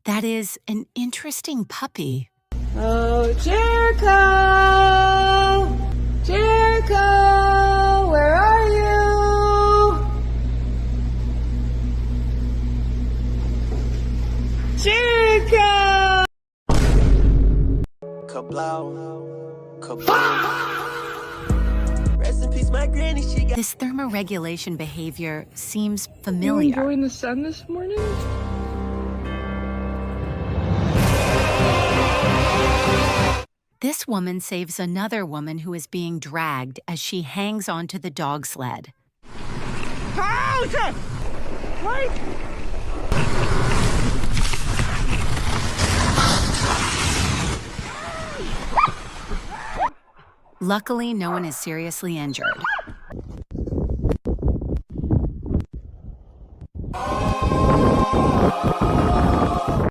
That is an interesting puppy. Oh, Jericho! Jericho, where are you? Jericho! Kablow. Rest in peace, my granny, she got. This thermoregulation behavior seems You familiar. enjoying the sun this morning? This woman saves another woman who is being dragged as she hangs onto the dog sled. Out! Wait! Luckily, no one is seriously injured.